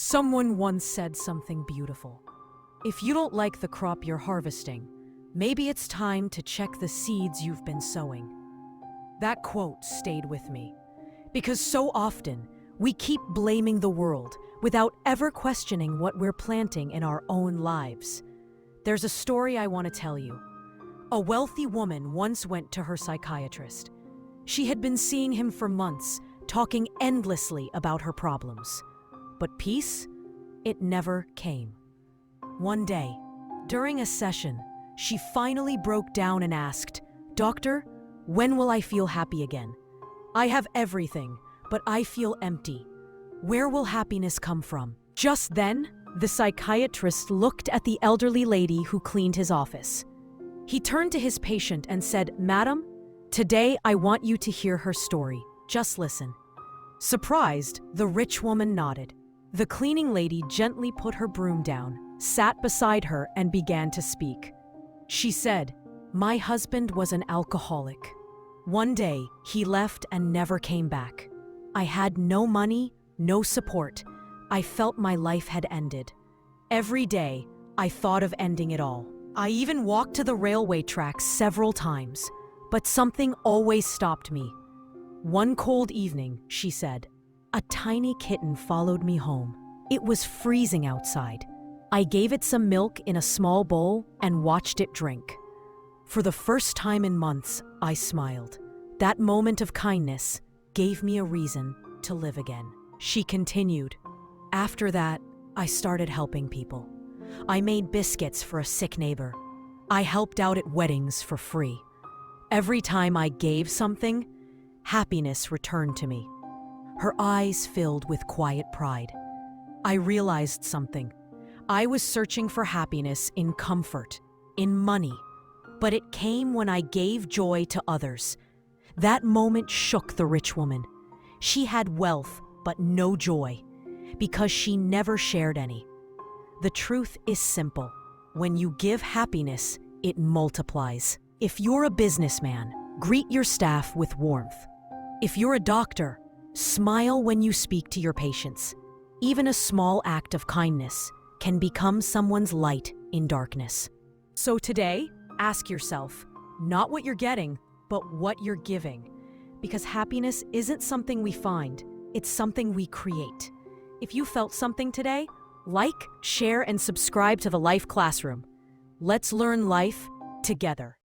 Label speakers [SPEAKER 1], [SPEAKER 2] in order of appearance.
[SPEAKER 1] Someone once said something beautiful. If you don't like the crop you're harvesting, maybe it's time to check the seeds you've been sowing. That quote stayed with me because so often we keep blaming the world without ever questioning what we're planting in our own lives. There's a story I want to tell you. A wealthy woman once went to her psychiatrist. She had been seeing him for months, talking endlessly about her problems. But peace, it never came. One day, during a session, she finally broke down and asked, "Doctor, when will I feel happy again? I have everything, but I feel empty. Where will happiness come from?" Just then, the psychiatrist looked at the elderly lady who cleaned his office. He turned to his patient and said, "Madam, today I want you to hear her story. Just listen." Surprised, the rich woman nodded. The cleaning lady gently put her broom down, sat beside her, and began to speak. She said, "My husband was an alcoholic. One day, he left and never came back. I had no money, no support. I felt my life had ended. Every day, I thought of ending it all. I even walked to the railway tracks several times, but something always stopped me. One cold evening," she said, "a tiny kitten followed me home. It was freezing outside. I gave it some milk in a small bowl and watched it drink. For the first time in months, I smiled. That moment of kindness gave me a reason to live again." She continued, "After that, I started helping people. I made biscuits for a sick neighbor. I helped out at weddings for free. Every time I gave something, happiness returned to me." Her eyes filled with quiet pride. I realized something. I was searching for happiness in comfort, in money, but it came when I gave joy to others. That moment shook the rich woman. She had wealth, but no joy, because she never shared any. The truth is simple. When you give happiness, it multiplies. If you're a businessman, greet your staff with warmth. If you're a doctor, smile when you speak to your patients. Even a small act of kindness can become someone's light in darkness. So today, ask yourself, not what you're getting, but what you're giving. Because happiness isn't something we find, it's something we create. If you felt something today, like, share, and subscribe to the Life Classroom. Let's learn life together.